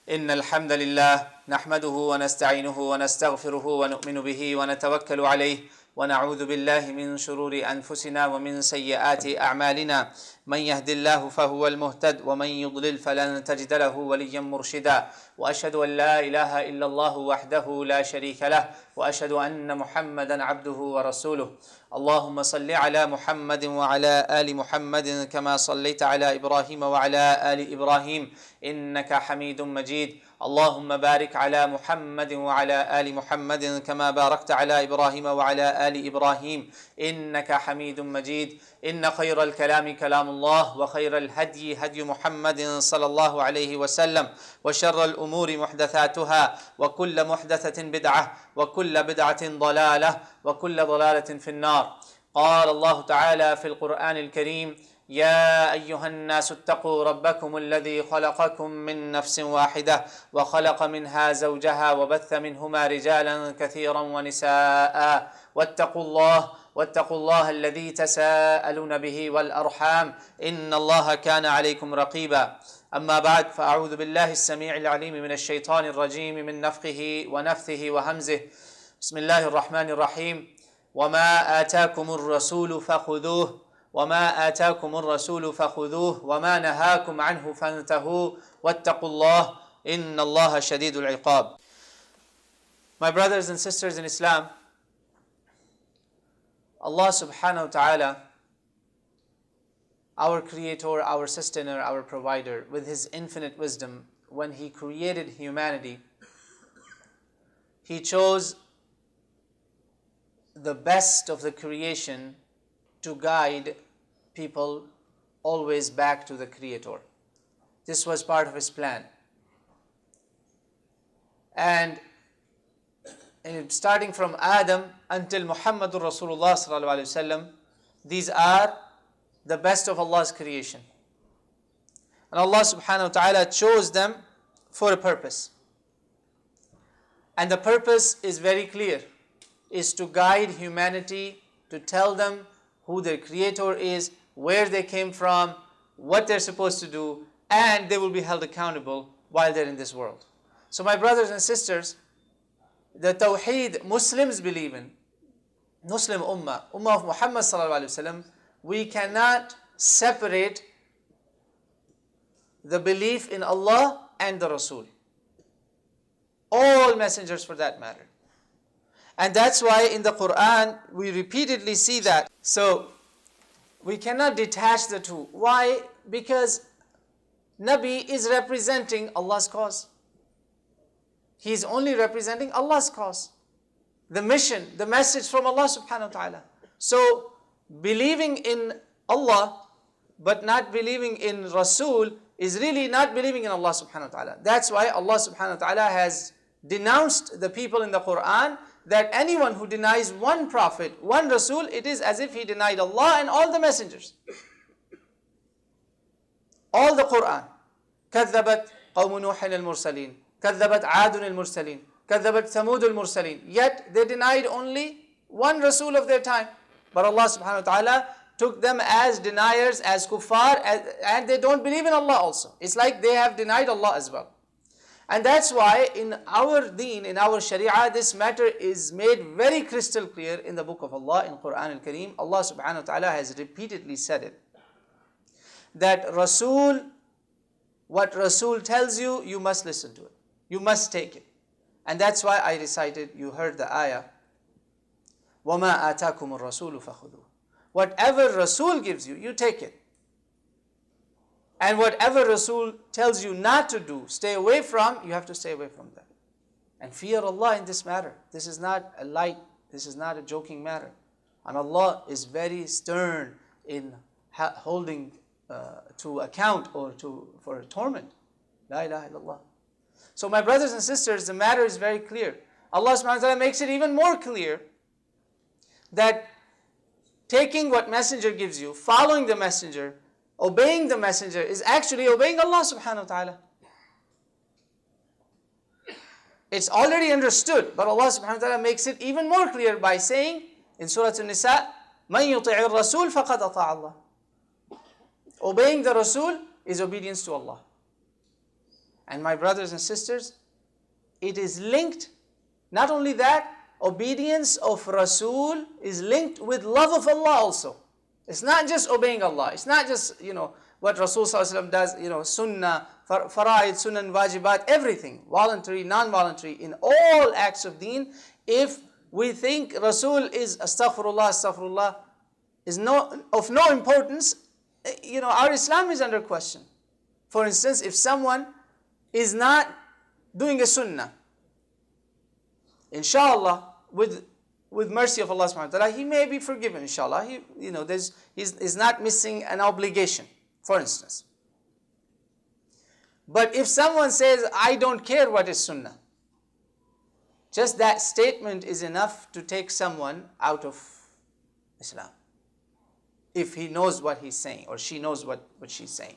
إن الحمد لله نحمده ونستعينه ونستغفره ونؤمن به ونتوكل عليه ونعوذ بالله من شرور أنفسنا ومن سيئات أعمالنا من يهد الله فهو المهتد ومن يضلل فلن تجد له وليا مرشدا وأشهد أن لا إله إلا الله وحده لا شريك له وأشهد أن محمدا عبده ورسوله اللهم صل على محمد وعلى آل محمد كما صليت على إبراهيم وعلى آل إبراهيم إنك حميد مجيد اللهم بارك على محمد وعلى آل محمد كما باركت على إبراهيم وعلى آل إبراهيم إنك حميد مجيد إن خير الكلام كلام الله وخير الهدي هدي محمد صلى الله عليه وسلم وشر الأمور محدثاتها وكل محدثة بدعة وكل بدعة ضلالة وكل ضلالة في النار. قال الله تعالى في القرآن الكريم: يا أيها الناس اتقوا ربكم الذي خلقكم من نفس واحدة وخلق منها زوجها وبث منهما رجالا كثيرا ونساء واتقوا الله الذي تساءلون به والأرحام إن الله كان عليكم رقيبا. أما بعد، فأعوذ بالله السميع العليم من الشيطان الرجيم من نفخه ونفثه وهمزه. بسم الله الرحمن الرحيم. وما آتاكم الرسول فخذوه وما نهاكم عنه فانتهوا واتقوا الله إن الله شديد العقاب. My brothers and sisters in Islam, Allah subhanahu wa ta'ala, our creator, our sustainer, our provider, with his infinite wisdom, when he created humanity, he chose the best of the creation to guide people always back to the Creator. This was part of his plan. And starting from Adam until Muhammadur Rasulullah sallallahu alaihi wasallam, these are the best of Allah's creation. And Allah subhanahu wa ta'ala chose them for a purpose. And the purpose is very clear, is to guide humanity, to tell them who their creator is, where they came from, what they're supposed to do, and they will be held accountable while they're in this world. So my brothers and sisters, the Tawheed Muslims believe in, Muslim Ummah of Muhammad sallallahu alaihi wasallam, we cannot separate the belief in Allah and the Rasul. All messengers for that matter. And that's why in the Quran we repeatedly see that. So we cannot detach the two. Why? Because Nabi is representing Allah's cause. He is only representing Allah's cause. The mission, the message from Allah subhanahu wa ta'ala. So believing in Allah but not believing in Rasul is really not believing in Allah subhanahu wa ta'ala. That's why Allah subhanahu wa ta'ala has denounced the people in the Quran that anyone who denies one prophet, one Rasul, it is as if he denied Allah and all the messengers. All the Quran. كذبت قوم نوح المرسلين كذبت عاد المرسلين كذبت ثمود المرسلين. Yet they denied only one Rasul of their time. But Allah subhanahu wa ta'ala took them as deniers, as kuffar, and they don't believe in Allah also. It's like they have denied Allah as well. And that's why in our deen, in our sharia, this matter is made very crystal clear in the book of Allah, in Quran al-Kareem. Allah subhanahu wa ta'ala has repeatedly said it. That Rasul, what Rasul tells you, you must listen to it. You must take it. And that's why I recited, you heard the ayah, وَمَا آتَاكُمُ الرَّسُولُ فَخُذُوهُ. Whatever Rasul gives you, you take it. And whatever Rasul tells you not to do, stay away from, you have to stay away from that. And fear Allah in this matter. This is not a light, this is not a joking matter. And Allah is very stern in holding to account or for torment. La ilaha illallah. So my brothers and sisters, the matter is very clear. Allah subhanahu wa ta'ala makes it even more clear that taking what messenger gives you, following the messenger, obeying the messenger is actually obeying Allah subhanahu wa ta'ala. It's already understood, but Allah subhanahu wa ta'ala makes it even more clear by saying in Surah An-Nisa, مَنْ يُطِعِ الرَّسُولِ فَقَدْ أَطَاعَ اللَّهِ. Obeying the Rasul is obedience to Allah. And my brothers and sisters, it is linked, not only that, obedience of Rasul is linked with love of Allah also. It's not just obeying Allah. It's not just, what Rasul ﷺ does, sunnah, fara'id, sunnah, wajibat, everything, voluntary, non-voluntary, in all acts of deen. If we think Rasul is astaghfirullah, is of no importance, our Islam is under question. For instance, if someone is not doing a sunnah, inshallah, with mercy of Allah subhanahu wa ta'ala, he may be forgiven, inshallah. He's not missing an obligation, for instance. But if someone says, I don't care what is sunnah, just that statement is enough to take someone out of Islam. If he knows what he's saying, or she knows what she's saying.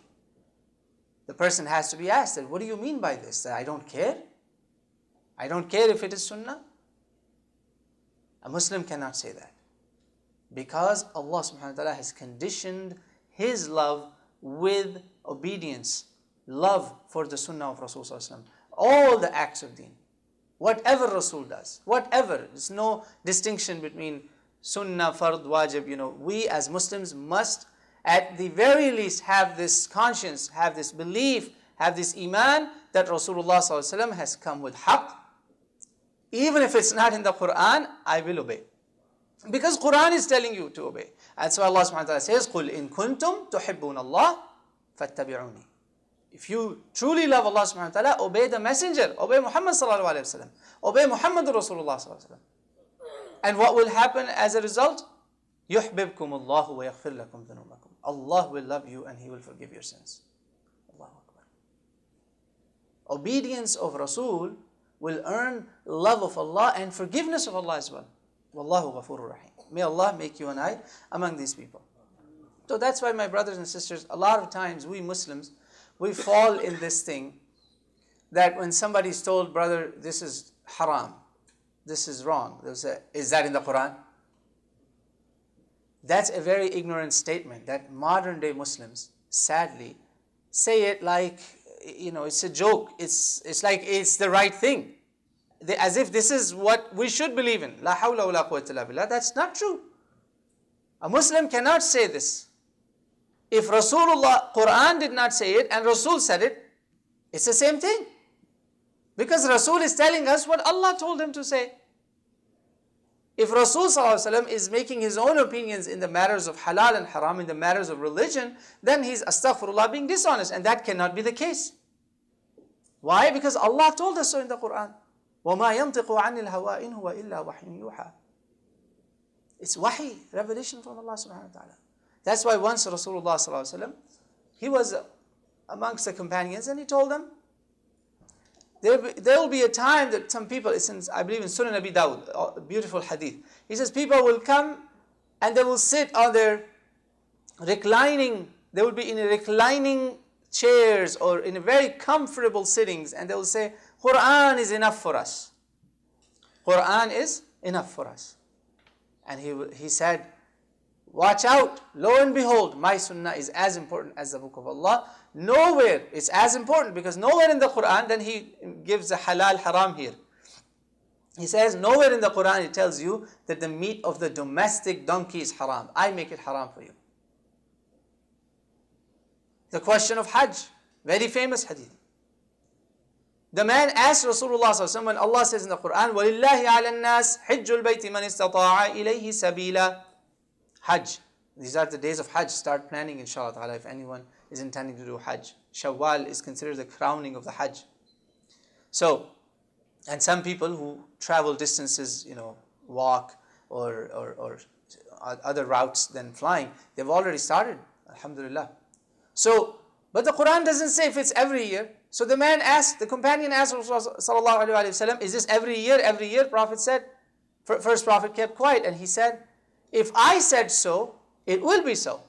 The person has to be asked, what do you mean by this? That I don't care? I don't care if it is sunnah? A Muslim cannot say that. Because Allah subhanahu wa ta'ala has conditioned His love with obedience, love for the sunnah of Rasul sallallahu alaihi wasallam. All the acts of deen, whatever Rasul does, whatever, there's no distinction between sunnah, fard, wajib. We as Muslims must at the very least have this conscience, have this belief, have this iman that Rasulullah sallallahu alaihi wasallam has come with haqq. Even if it's not in the Quran, I will obey. Because Quran is telling you to obey. And so Allah subhanahu wa ta'ala says, قُلْ إِن كُنْتُمْ تُحِبُّونَ اللَّهِ فَاتَّبِعُونِي. If you truly love Allah subhanahu wa ta'ala, obey the messenger, obey Muhammad sallallahu alaihi wasallam, obey Muhammad Rasulullah sallallahu alaihi wasallam. And what will happen as a result? يُحْبِبْكُمُ اللَّهُ وَيَغْفِرْ لَكُمْ ذُنُوبَكُمْ. Allah will love you and He will forgive your sins. Allahu Akbar. Obedience of Rasul will earn love of Allah and forgiveness of Allah as well. Wallahu ghafurur rahim. May Allah make you and I among these people. So that's why, my brothers and sisters, a lot of times we Muslims, we fall in this thing that when somebody is told, brother, this is haram, this is wrong, they'll say, is that in the Quran? That's a very ignorant statement that modern day Muslims, sadly, say it like, it's a joke. It's like it's the right thing. As if this is what we should believe in. La hawla wa la quwwata illa billah. That's not true. A Muslim cannot say this. If Rasulullah, Quran did not say it and Rasul said it, it's the same thing. Because Rasul is telling us what Allah told him to say. If Rasul ﷺ is making his own opinions in the matters of halal and haram, in the matters of religion, then he's astaghfirullah being dishonest, and that cannot be the case. Why? Because Allah told us so in the Quran. وَمَا يَنْطِقُ عَنِ الْهَوَىٰ إِنْ هُوَ إِلَّا وَحْيٌ يُوحَىٰ. It's wahi, revelation from Allah subhanahu wa ta'ala. That's why once Rasulullah ﷺ, he was amongst the companions and he told them, there will be a time that some people, I believe in Sunnah Abi Dawud, a beautiful hadith. He says people will come and they will sit on their reclining, they will be in reclining chairs or in a very comfortable sittings, and they will say, Quran is enough for us. Quran is enough for us. And he said, watch out, lo and behold, my sunnah is as important as the book of Allah. Nowhere, it's as important, because nowhere in the Quran, then he gives the halal haram here. He says, nowhere in the Quran it tells you that the meat of the domestic donkey is haram. I make it haram for you. The question of Hajj, very famous hadith. The man asked Rasulullah sallallahu alaihi wasallam, when Allah says in the Quran, وَلِلَّهِ عَلَى النَّاسِ حِجُّ الْبَيْتِ مَنِ اسْتَطَاعَ إِلَيْهِ سَبِيلًا. Hajj. These are the days of Hajj. Start planning, inshallah ta'ala, if anyone is intending to do Hajj. Shawwal is considered the crowning of the Hajj. So, and some people who travel distances, walk or other routes than flying, they've already started, Alhamdulillah. So, but the Quran doesn't say if it's every year. So the man asked, the companion asked Rasulullah sallallahu alaihi wasallam, is this every year? Every year? Prophet said, first Prophet kept quiet and he said, if I said so, it will be so.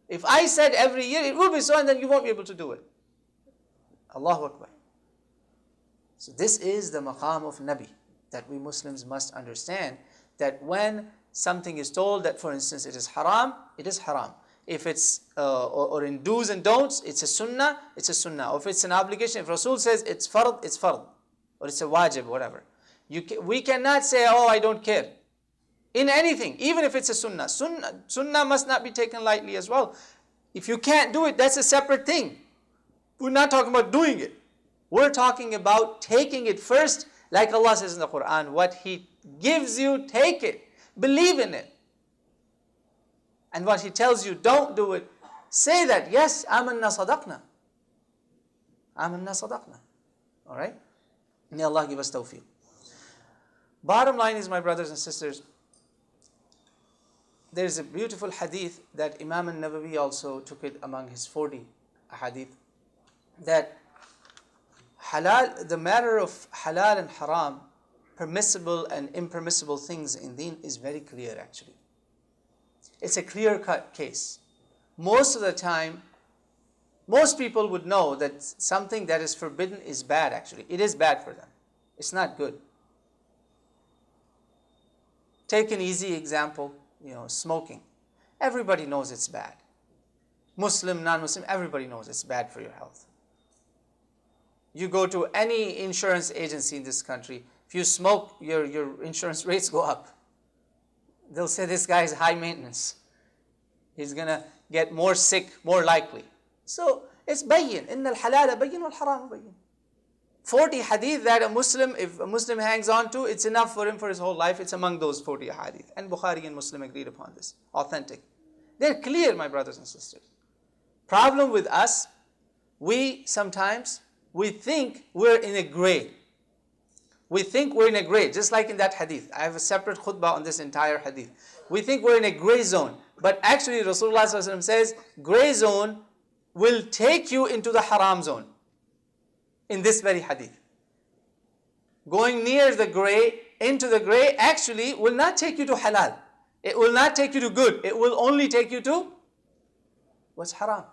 If I said every year, it will be so, and then you won't be able to do it. Allahu Akbar. So this is the maqam of Nabi, that we Muslims must understand, that when something is told that, for instance, it is haram, it is haram. If it's, or in do's and don'ts, it's a sunnah, it's a sunnah. Or if it's an obligation, if Rasul says it's fard, it's fard. Or it's a wajib, whatever. We cannot say, oh, I don't care. In anything, even if it's a sunnah. Sunnah must not be taken lightly as well. If you can't do it, that's a separate thing. We're not talking about doing it. We're talking about taking it first, like Allah says in the Quran, what He gives you, take it. Believe in it. And what He tells you, don't do it. Say that, yes, amanna sadaqna. Amanna sadaqna. Alright? May Allah give us tawfiq. Bottom line is, my brothers and sisters, there is a beautiful hadith that Imam al-Nawawi also took it among his 40 hadith, that halal, the matter of halal and haram, permissible and impermissible things in deen is very clear actually. It's a clear-cut case. Most of the time, most people would know that something that is forbidden is bad actually. It is bad for them. It's not good. Take an easy example, smoking. Everybody knows it's bad. Muslim, non-Muslim, everybody knows it's bad for your health. You go to any insurance agency in this country, if you smoke, your insurance rates go up. They'll say this guy is high maintenance. He's going to get more sick, more likely. So it's bayyin. Inna al-halala bayyin wal-haram bayyin. 40 hadith that if a Muslim hangs on to, it's enough for him for his whole life. It's among those 40 hadith. And Bukhari and Muslim agreed upon this. Authentic. They're clear, my brothers and sisters. Problem with us, we think we're in a gray. We think we're in a gray, just like in that hadith. I have a separate khutbah on this entire hadith. We think we're in a gray zone. But actually Rasulullah says, gray zone will take you into the haram zone. In this very hadith. Going near the gray, into the gray, actually will not take you to halal. It will not take you to good. It will only take you to what's haram.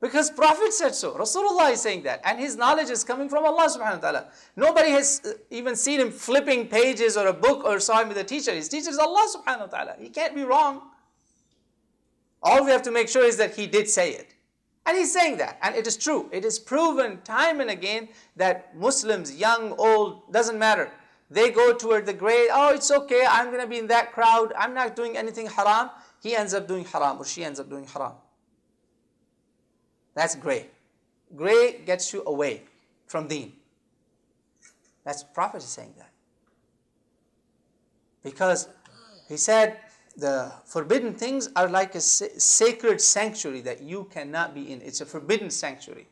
Because Prophet said so. Rasulullah is saying that. And his knowledge is coming from Allah subhanahu wa ta'ala. Nobody has even seen him flipping pages or a book or saw him with a teacher. His teacher is Allah subhanahu wa ta'ala. He can't be wrong. All we have to make sure is that he did say it. And he's saying that, and it is true. It is proven time and again that Muslims, young, old, doesn't matter. They go toward the gray, oh, it's okay, I'm going to be in that crowd, I'm not doing anything haram. He ends up doing haram, or she ends up doing haram. That's gray. Gray gets you away from deen. That's the Prophet is saying that. Because he said, the forbidden things are like a sacred sanctuary that you cannot be in. It's a forbidden sanctuary.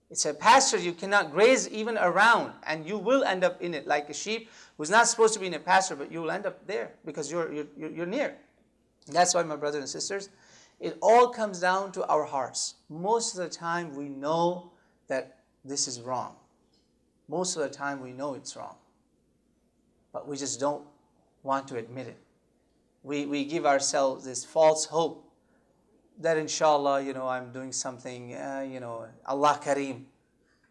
It's a pasture you cannot graze even around, and you will end up in it like a sheep who's not supposed to be in a pasture, but you will end up there because you're near. And that's why, my brothers and sisters, it all comes down to our hearts. Most of the time we know that this is wrong. Most of the time we know it's wrong, but we just don't want to admit it. We give ourselves this false hope that inshallah, I'm doing something, Allah Kareem.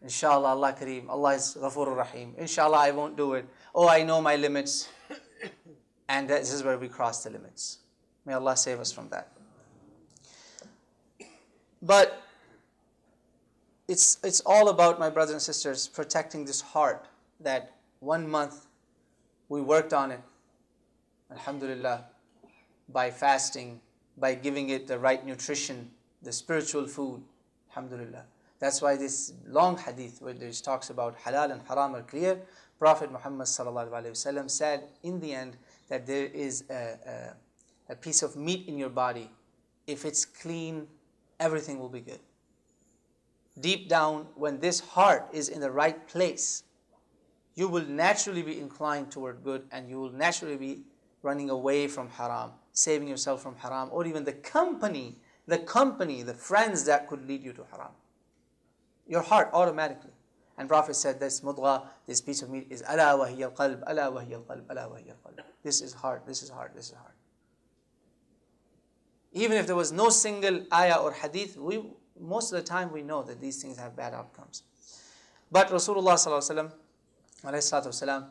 Inshallah, Allah Kareem. Allah is Ghafur Rahim. Inshallah, I won't do it. Oh, I know my limits. And this is where we cross the limits. May Allah save us from that. But it's all about, my brothers and sisters, protecting this heart that 1 month we worked on it. Alhamdulillah. By fasting, by giving it the right nutrition, the spiritual food. Alhamdulillah. That's why this long hadith where it talks about halal and haram are clear. Prophet Muhammad sallallahu alaihi wasallam said in the end that there is a piece of meat in your body. If it's clean, everything will be good. Deep down, when this heart is in the right place, you will naturally be inclined toward good, and you will naturally be running away from haram, saving yourself from haram, or even the company, the friends that could lead you to haram. Your heart automatically. And Prophet said this mudgha, this piece of meat is ala wa hiya al-qalb, ala wa hiya al-qalb, ala wa hiya al-qalb. This is heart, this is heart, this is heart. Even if there was no single ayah or hadith, most of the time we know that these things have bad outcomes. But Rasulullah sallallahu alaihi wasallam,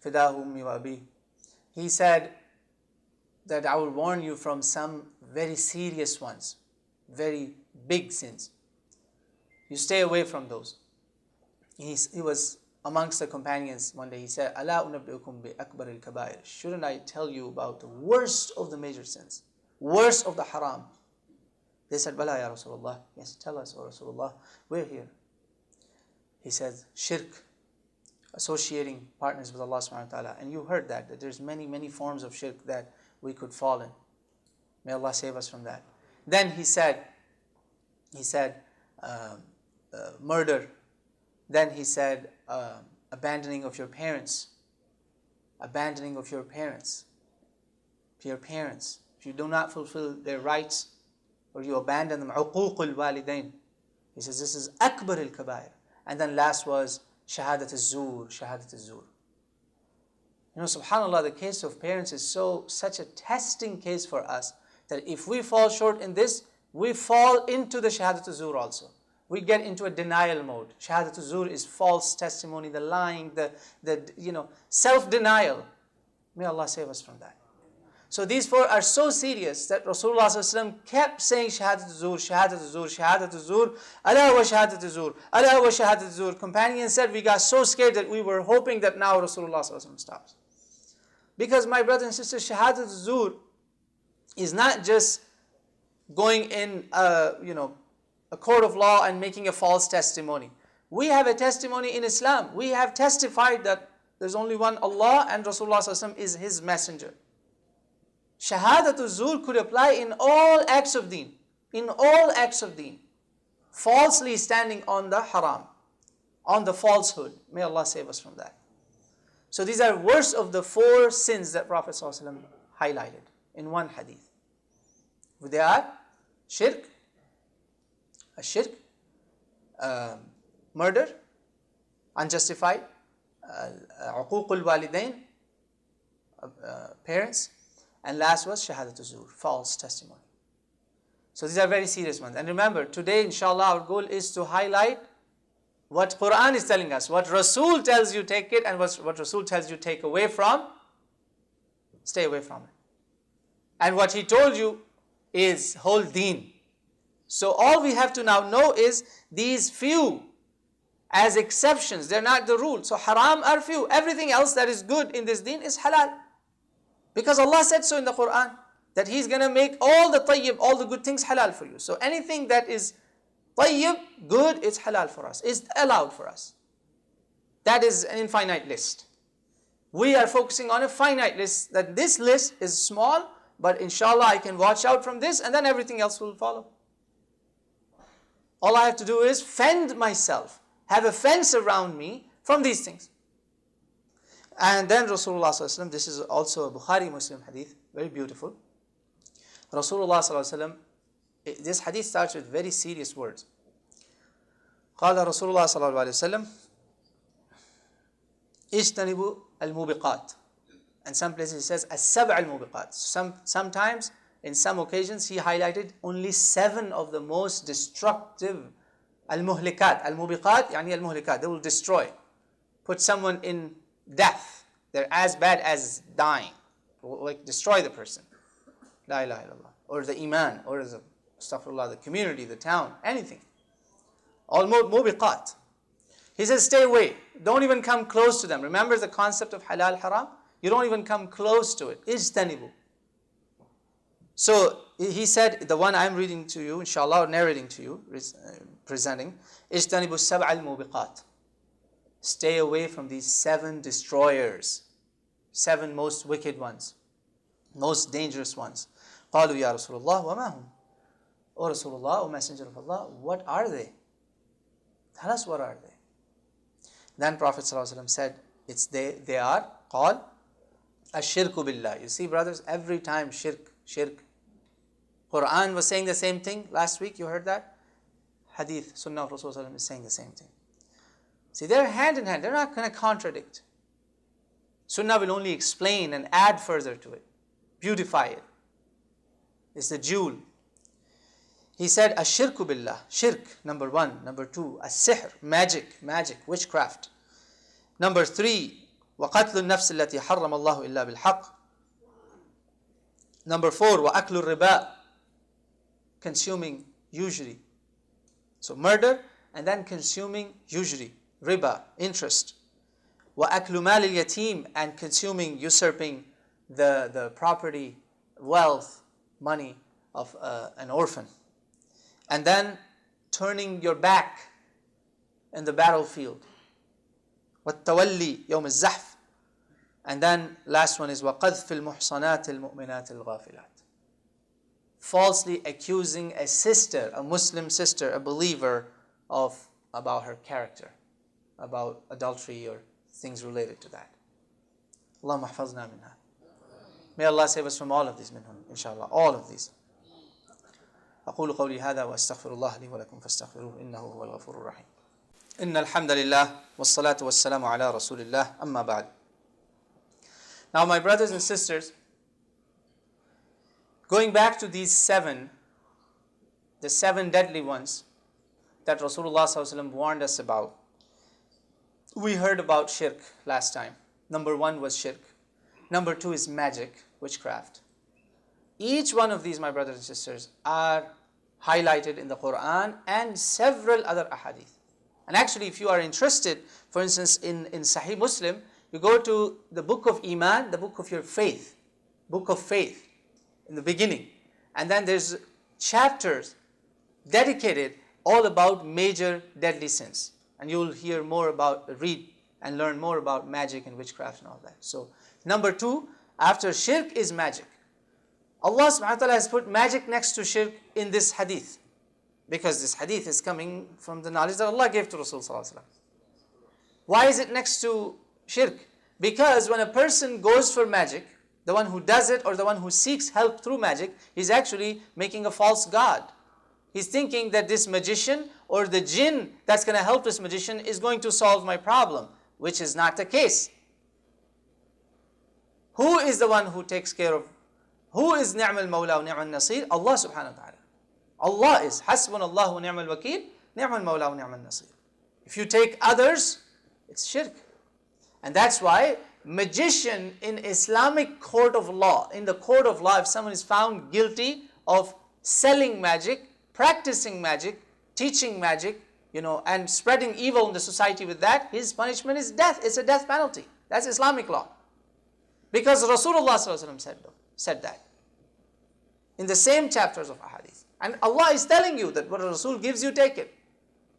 fidahu ummi wa abi, he said, that I will warn you from some very serious ones, very big sins. You stay away from those. He was amongst the companions one day. He said, "Ala unabbi'ukum bi akbar al-kabair." Shouldn't I tell you about the worst of the major sins, worst of the haram? They said, "Bala ya Rasulullah." Yes, tell us, O Rasulullah. We're here. He said, shirk, associating partners with Allah subhanahu wa ta'ala. And you heard that there's many forms of shirk that we could fall in. May Allah save us from that. Then he said, murder. Then he said, abandoning of your parents. Abandoning of your parents. Your parents. If you do not fulfill their rights, or you abandon them, uququl walidain. He says, this is akbar al-kabair. And then last was shahadat al-zur, shahadat al-zur. You know, subhanAllah, the case of parents is such a testing case for us, that if we fall short in this, we fall into the shahadat al-zur also. We get into a denial mode. Shahadat al-zur is false testimony, the lying, the self-denial. May Allah save us from that. So these four are so serious that Rasulullah ﷺ kept saying shahadat al-zur, shahadat al-zur, shahadat al-zur, ala wa shahadat al-zur, ala wa shahadat al-zur. Companions said we got so scared that we were hoping that now Rasulullah ﷺ stops. Because my brothers and sisters, shahadat al-zur is not just going in a court of law and making a false testimony. We have a testimony in Islam. We have testified that there's only one Allah and Rasulullah ﷺ is His messenger. Shahadatul Zur could apply in all acts of deen. In all acts of deen. Falsely standing on the haram, on the falsehood. May Allah save us from that. So these are worst of the four sins that Prophet ﷺ highlighted in one hadith. They are shirk, murder, unjustified, uququl walidain, parents, and last was shahadatul zur, false testimony. So these are very serious ones. And remember, today inshallah our goal is to highlight what Quran is telling us, what Rasul tells you take it, and what Rasul tells you take away from, stay away from it. And what he told you is whole deen. So all we have to now know is these few as exceptions, they're not the rule. So haram are few. Everything else that is good in this deen is halal. Because Allah said so in the Quran, that He's going to make all the tayyib, all the good things halal for you. So anything that is tayyib, good, is halal for us, is allowed for us. That is an infinite list. We are focusing on a finite list, that this list is small, but inshallah I can watch out from this and then everything else will follow. All I have to do is fend myself, have a fence around me from these things. And then Rasulullah ﷺ, this is also a Bukhari Muslim hadith, very beautiful. Rasulullah ﷺ, this hadith starts with very serious words. قال رسول الله صلى الله عليه وسلم اجتنبوا الموبقات. And some places he says السبع الموبقات. Sometimes, in some occasions, he highlighted only 7 of the most destructive المهلكات. الموبقات يعني المهلكات. They will destroy, put someone in death. They're as bad as dying, like destroy the person. La ilaha illallah, or the iman, or the astaghfirullah, the community, the town, anything. All mubiqat. He says, stay away. Don't even come close to them. Remember the concept of halal haram? You don't even come close to it. Ijtanibu. So he said, the one I'm reading to you, inshallah, or narrating to you, presenting, Ijtanibu sab'al mubiqat. Stay away from these 7 destroyers, 7 most wicked ones, most dangerous ones. قالوا يا رسول الله وما هم? O Rasulullah, O Messenger of Allah, what are they? Tell us what are they. Then Prophet ﷺ said, they are called ashirku billah. You see, brothers, every time shirk. Quran was saying the same thing last week, you heard that? Hadith, Sunnah of Rasulullah is saying the same thing. See, they're hand in hand, they're not going to contradict. Sunnah will only explain and add further to it, beautify it. It's the jewel. He said, ashirku billah, shirk, number 1. Number 2, as-sihr, magic, witchcraft. Number 3, وَقَتْلُ النَّفْسِ الَّتِي حَرَّمَ اللَّهُ إِلَّا بِالْحَقِّ. Number 4, وَأَكْلُ الرِّبَا, consuming usury. So murder and then consuming usury, riba, interest. وَأَكْلُ مَالِ الْيَتِيمِ, and consuming, usurping the property, wealth, money of an orphan. And then turning your back in the battlefield. وَالتَّوَلِّي يَوْمِ الزَّحْفِ. And then last one is وَقَذْفِ الْمُحْصَنَاتِ الْمُؤْمِنَاتِ الْغَافِلَاتِ, falsely accusing a sister, a Muslim sister, a believer, about her character, about adultery or things related to that. Allahumma ahfazna minha. May Allah save us from all of these minhum, inshallah, all of these. أقول قولي هذا وأستغفر الله لي ولكم فاستغفروه إنه هو الغفور الرحيم. إن الحمد لله والصلاة والسلام على رسول الله أما بعد. Now, my brothers and sisters, going back to these the seven deadly ones that Rasulullah ﷺ warned us about. We heard about shirk last time. Number 1 was shirk. Number 2 is magic, witchcraft. Each one of these, my brothers and sisters, are highlighted in the Quran and several other ahadith. And actually, if you are interested, for instance, in Sahih Muslim, you go to the book of Iman, the book of your faith, book of faith, in the beginning. And then there's chapters dedicated all about major deadly sins. And you'll hear more about, read and learn more about magic and witchcraft and all that. So, number 2, after shirk is magic. Allah subhanahu wa ta'ala has put magic next to shirk in this hadith. Because this hadith is coming from the knowledge that Allah gave to Rasulullah. Why is it next to shirk? Because when a person goes for magic, the one who does it or the one who seeks help through magic, he's actually making a false god. He's thinking that this magician or the jinn that's going to help this magician is going to solve my problem, which is not the case. Who is the one who takes care of, who is ni'mal mawla wa ni'mal nasir? Allah subhanahu wa ta'ala. Allah is hasbunallahu wa ni'mal wakeel, ni'mal mawla wa ni'mal nasir. If you take others, it's shirk. And that's why magician in Islamic court of law, in the court of law, if someone is found guilty of selling magic, practicing magic, teaching magic, and spreading evil in the society with that, his punishment is death. It's a death penalty. That's Islamic law. Because Rasulullah said that in the same chapters of Ahadith. And Allah is telling you that what Rasul gives you, take it.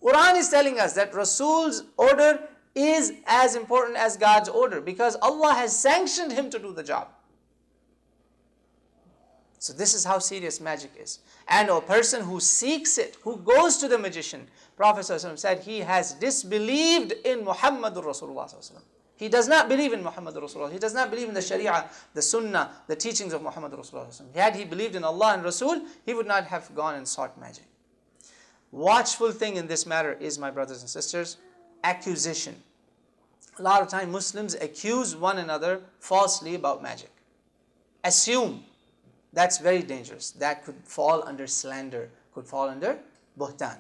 Quran is telling us that Rasul's order is as important as God's order, because Allah has sanctioned him to do the job. So this is how serious magic is. And a person who seeks it, who goes to the magician, Prophet ﷺ said he has disbelieved in Muhammadur Rasulullah ﷺ. He does not believe in Muhammadur Rasulullah. He does not believe in the Sharia, the Sunnah, the teachings of Muhammadur Rasulullah ﷺ. Had he believed in Allah and Rasul, he would not have gone and sought magic. Watchful thing in this matter is, my brothers and sisters, accusation. A lot of time Muslims accuse one another falsely about magic. Assume. That's very dangerous. That could fall under slander, could fall under buhtan.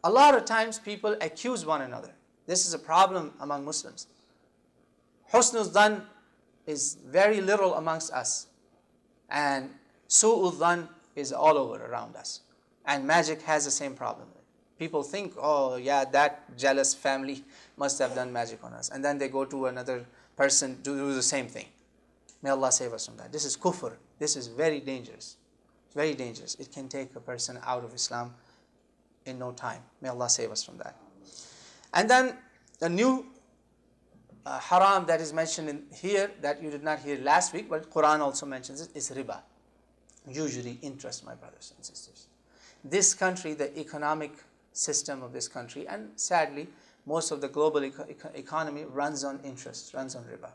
A lot of times people accuse one another. This is a problem among Muslims. Husnul dhan is very little amongst us. And su'ul dhan is all over around us. And magic has the same problem. People think, oh yeah, that jealous family must have done magic on us. And then they go to another person to do the same thing. May Allah save us from that. This is kufr. This is very dangerous. Very dangerous. It can take a person out of Islam in no time. May Allah save us from that. And then a new haram that is mentioned in here that you did not hear last week, but Quran also mentions it, is riba. Usually interest, my brothers and sisters. This country, the economic system of this country, and sadly, most of the global economy runs on interest, runs on riba.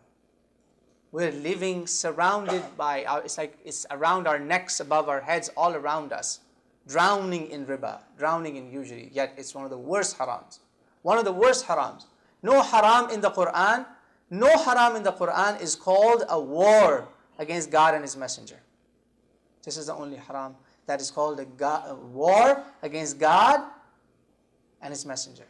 We're living surrounded by, it's like it's around our necks, above our heads, all around us, drowning in riba, drowning in usury, yet it's one of the worst harams. One of the worst harams. No haram in the Quran is called a war against God and His Messenger. This is the only haram that is called a war against God and His Messenger.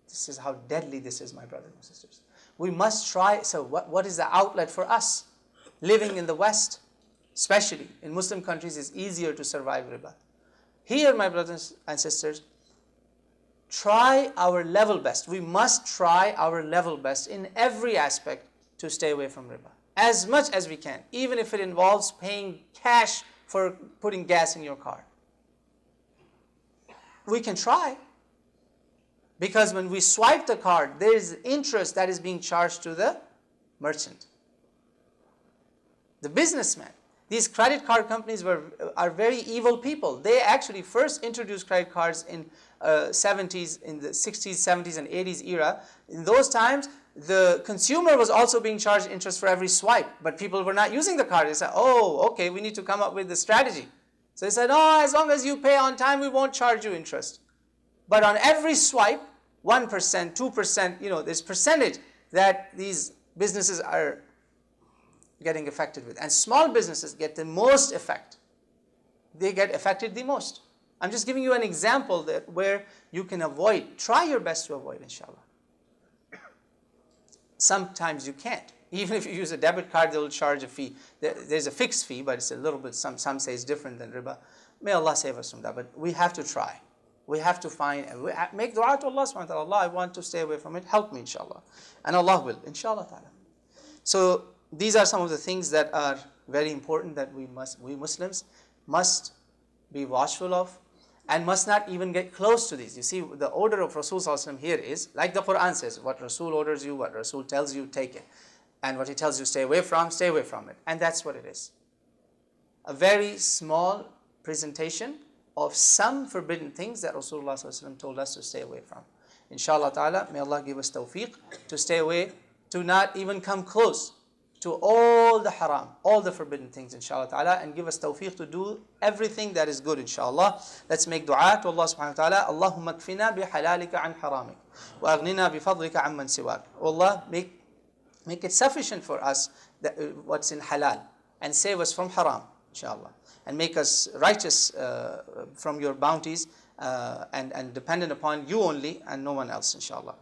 This is how deadly this is, my brothers and sisters. We must try. So what is the outlet for us living in the West, especially in Muslim countries, it's easier to survive riba. Here, my brothers and sisters, try our level best. We must try our level best in every aspect to stay away from riba, as much as we can, even if it involves paying cash for putting gas in your car. We can try, because when we swipe the card, there is interest that is being charged to the merchant, the businessman. These credit card companies are very evil people. They actually first introduced credit cards in the 60s, 70s, and 80s era. In those times, the consumer was also being charged interest for every swipe, but people were not using the card. They said, oh, okay, we need to come up with the strategy. So they said, oh, as long as you pay on time, we won't charge you interest. But on every swipe, 1%, 2%, there's percentage that these businesses are getting affected with. And small businesses get the most effect. They get affected the most. I'm just giving you an example where you can avoid. Try your best to avoid, inshallah. Sometimes you can't. Even if you use a debit card, they will charge a fee. There's a fixed fee, but it's a little bit, some say it's different than riba. May Allah save us from that. But we have to try. We have to make dua to Allah subhanahu wa ta'ala. Allah, I want to stay away from it. Help me, inshallah. And Allah will, inshallah ta'ala. So these are some of the things that are very important that we Muslims must be watchful of, and must not even get close to these. You see, the order of Rasul sallallahu alaihi wasallam here is, like the Quran says, what Rasul orders you, what Rasul tells you, take it. And what he tells you stay away from it. And that's what it is. A very small presentation of some forbidden things that Rasulullah sallallahu alaihi wasallam told us to stay away from. Inshallah ta'ala, may Allah give us tawfiq to stay away, to not even come close to all the haram, all the forbidden things, inshallah ta'ala, and give us tawfiq to do everything that is good, inshallah. Let's make dua to Allah subhanahu wa ta'ala. Allahumma kfina bi halalika an haramik, wa aghnina bi fadlika amman siwak. Allah, make it sufficient for us that, what's in halal, and save us from haram, inshallah. And make us righteous from your bounties, and dependent upon you only and no one else, inshallah.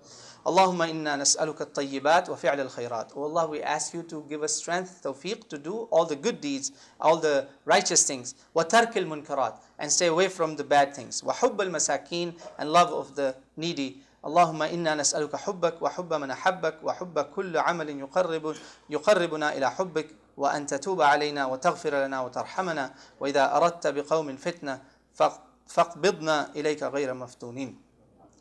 Allahumma inna nas'aluka at-tayyibat wa fi'l al-khayrat. Oh Allah, we ask you to give us strength, tawfiq, to do all the good deeds, all the righteous things. Wa tark al-munkarat, and stay away from the bad things. Wa hubb al-masakin, and love of the needy. Allahumma inna nas'aluka hubbak wa hubba man ahabbak wa hubba kulli amalin yuqarribuna ila hubbik, wa an tatuba alayna wa taghfir lana wa tarhamana, wa idha aradta biqawmin fitna faqbidna ilayka ghayra maftunin.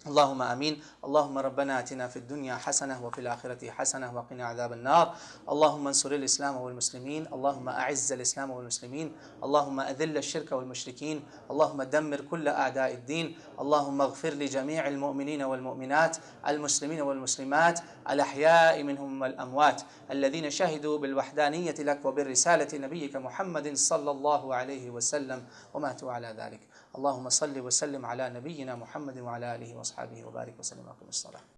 اللهم آمين. اللهم ربنا آتنا في الدنيا حسنة وفي الآخرة حسنة وقنا عذاب النار. اللهم انصر الإسلام والمسلمين. اللهم أعز الإسلام والمسلمين. اللهم أذل الشرك والمشركين. اللهم دمر كل أعداء الدين. اللهم اغفر لجميع المؤمنين والمؤمنات، المسلمين والمسلمات، الأحياء منهم والأموات، الذين شهدوا بالوحدانية لك وبالرسالة نبيك محمد صلى الله عليه وسلم وماتوا على ذلك. اللهم صل وسلم على نبينا محمد وعلى آله وصحبه وبارك وسلم وأقم الصلاة.